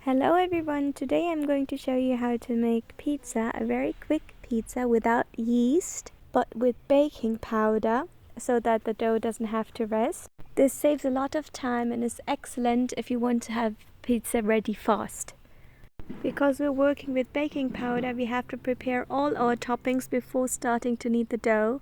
Hello everyone, today I'm going to show you how to make pizza, a very quick pizza without yeast but with baking powder so that the dough doesn't have to rest. This saves a lot of time and is excellent if you want to have pizza ready fast. Because we're working with baking powder, we have to prepare all our toppings before starting to knead the dough,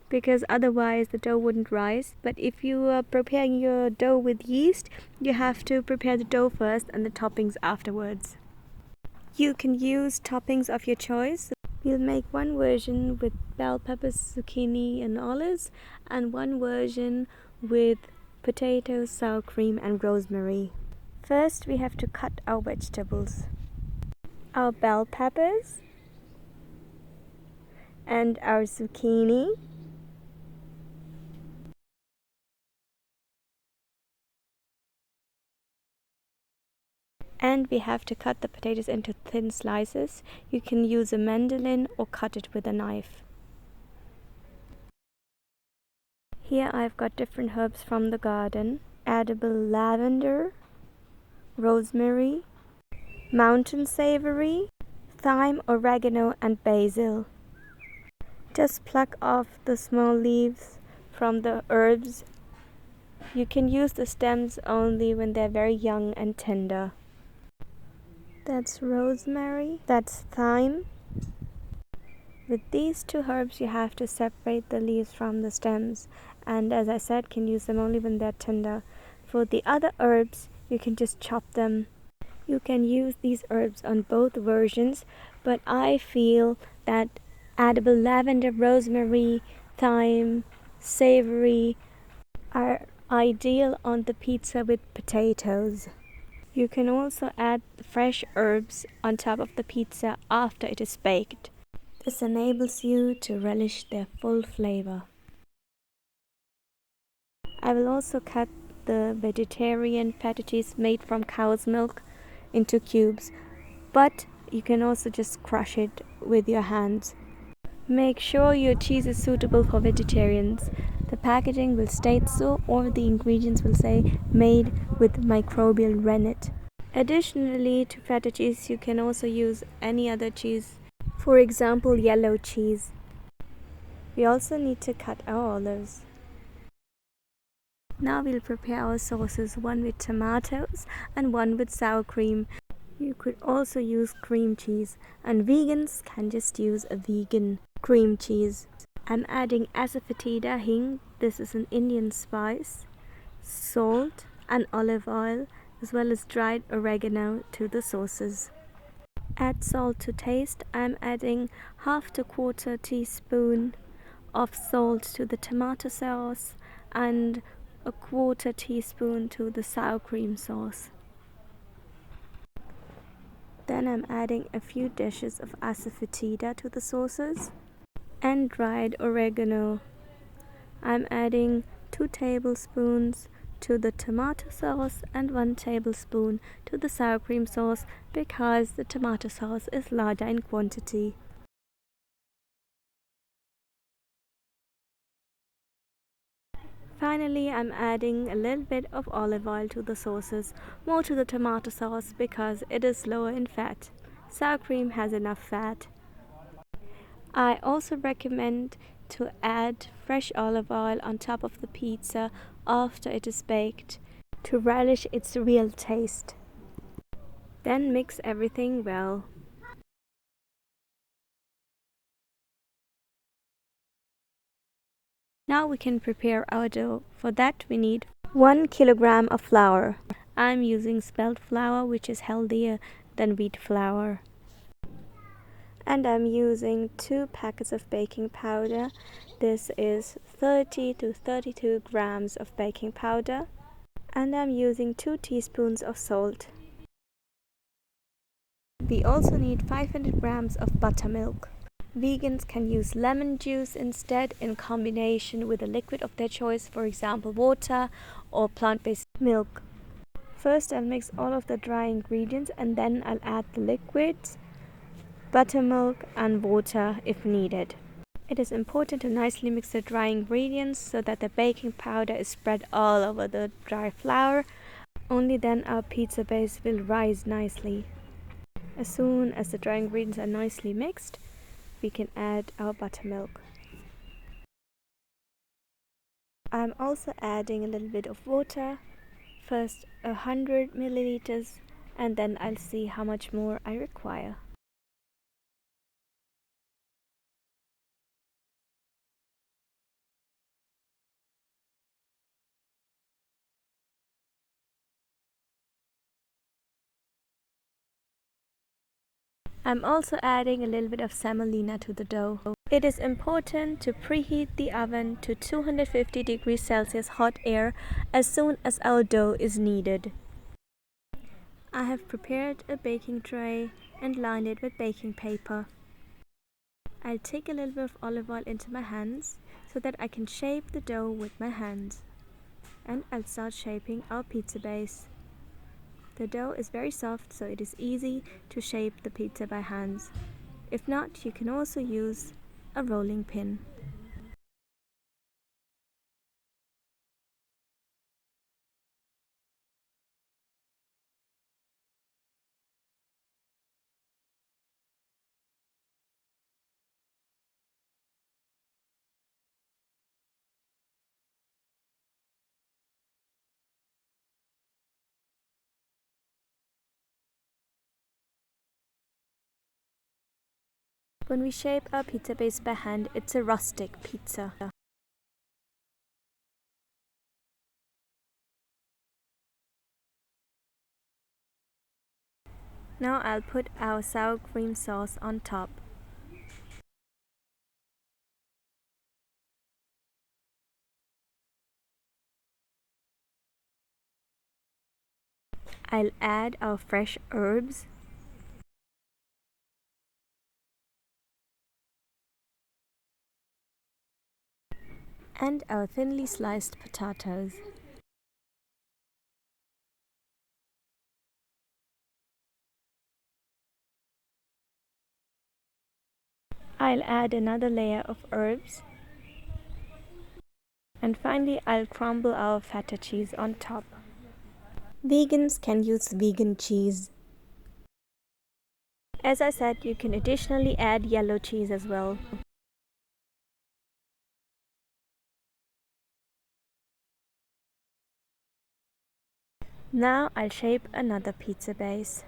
because otherwise the dough wouldn't rise. But if you are preparing your dough with yeast, you have to prepare the dough first and the toppings afterwards. You can use toppings of your choice. We'll make one version with bell peppers, zucchini and olives, and one version with potatoes, sour cream and rosemary. First we have to cut our vegetables. Our bell peppers and our zucchini. And we have to cut the potatoes into thin slices. You can use a mandolin or cut it with a knife. Here I've got different herbs from the garden: edible lavender, rosemary, mountain savory, thyme, oregano and basil. Just pluck off the small leaves from the herbs. You can use the stems only when they're very young and tender. That's rosemary, that's thyme. With these two herbs you have to separate the leaves from the stems, and as I said, can use them only when they're tender. For the other herbs you can just chop them. You can use these herbs on both versions, but I feel that edible lavender, rosemary, thyme, savory are ideal on the pizza with potatoes. You can also add fresh herbs on top of the pizza after it is baked. This enables you to relish their full flavor. I will also cut the vegetarian feta cheese made from cow's milk into cubes, but you can also just crush it with your hands. Make sure your cheese is suitable for vegetarians. The packaging will state so, or the ingredients will say made with microbial rennet. Additionally to feta cheese, you can also use any other cheese, for example yellow cheese. We also need to cut our olives. Now we'll prepare our sauces, one with tomatoes and one with sour cream. You could also use cream cheese, and vegans can just use a vegan cream cheese. I'm adding Asafoetida Hing, this is an Indian spice, salt and olive oil, as well as dried oregano to the sauces. Add salt to taste. I'm adding 1/2 to 1/4 teaspoon of salt to the tomato sauce and 1/4 teaspoon to the sour cream sauce. Then I'm adding a few dishes of asafoetida to the sauces and dried oregano. I'm adding 2 tablespoons to the tomato sauce and 1 tablespoon to the sour cream sauce, because the tomato sauce is larger in quantity. Finally, I'm adding a little bit of olive oil to the sauces, more to the tomato sauce because it is lower in fat. Sour cream has enough fat. I also recommend to add fresh olive oil on top of the pizza after it is baked to relish its real taste. Then mix everything well. Now we can prepare our dough. For that we need 1 kilogram of flour. I'm using spelt flour, which is healthier than wheat flour. And I'm using 2 packets of baking powder. This is 30 to 32 grams of baking powder. And I'm using 2 teaspoons of salt. We also need 500 grams of buttermilk. Vegans can use lemon juice instead in combination with a liquid of their choice, for example water or plant-based milk. First I'll mix all of the dry ingredients and then I'll add the liquids, buttermilk and water if needed. It is important to nicely mix the dry ingredients so that the baking powder is spread all over the dry flour. Only then our pizza base will rise nicely. As soon as the dry ingredients are nicely mixed, we can add our buttermilk. I'm also adding a little bit of water, first 100 milliliters, and then I'll see how much more I require. I'm also adding a little bit of semolina to the dough. It is important to preheat the oven to 250 degrees Celsius hot air as soon as our dough is kneaded. I have prepared a baking tray and lined it with baking paper. I'll take a little bit of olive oil into my hands so that I can shape the dough with my hands. And I'll start shaping our pizza base. The dough is very soft, so it is easy to shape the pizza by hands. If not, you can also use a rolling pin. When we shape our pizza base by hand, it's a rustic pizza. Now I'll put our sour cream sauce on top. I'll add our fresh herbs. And our thinly sliced potatoes. I'll add another layer of herbs. And finally, I'll crumble our feta cheese on top. Vegans can use vegan cheese. As I said, you can additionally add yellow cheese as well. Now I'll shape another pizza base.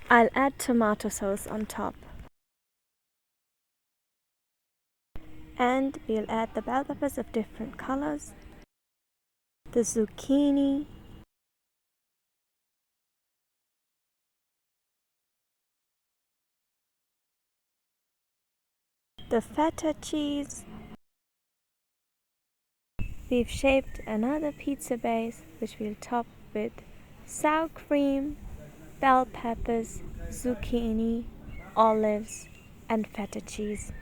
I'll add tomato sauce on top. And we'll add the bell peppers of different colors, the zucchini, the feta cheese. We've shaped another pizza base which we'll top with sour cream, bell peppers, zucchini, olives, and feta cheese.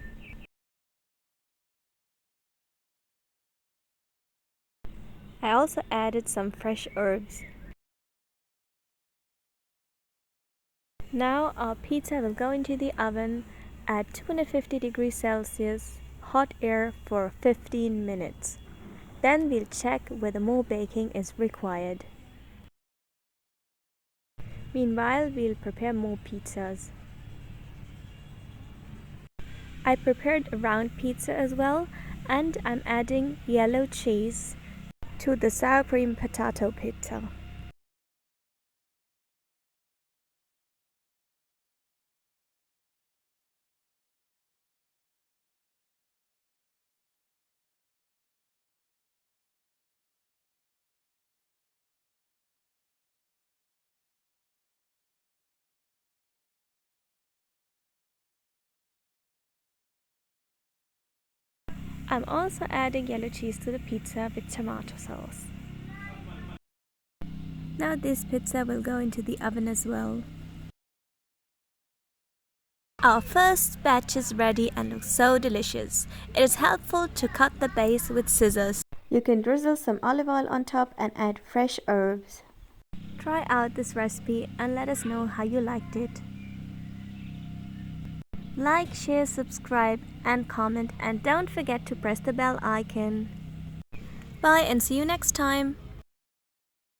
I also added some fresh herbs. Now our pizza will go into the oven at 250 degrees Celsius hot air for 15 minutes. Then we'll check whether more baking is required. Meanwhile, we'll prepare more pizzas. I prepared a round pizza as well, and I'm adding yellow cheese to the sour cream potato pizza. I'm also adding yellow cheese to the pizza with tomato sauce. Now this pizza will go into the oven as well. Our first batch is ready and looks so delicious. It is helpful to cut the base with scissors. You can drizzle some olive oil on top and add fresh herbs. Try out this recipe and let us know how you liked it. Like, share, subscribe and comment, and don't forget to press the bell icon. Bye and see you next time.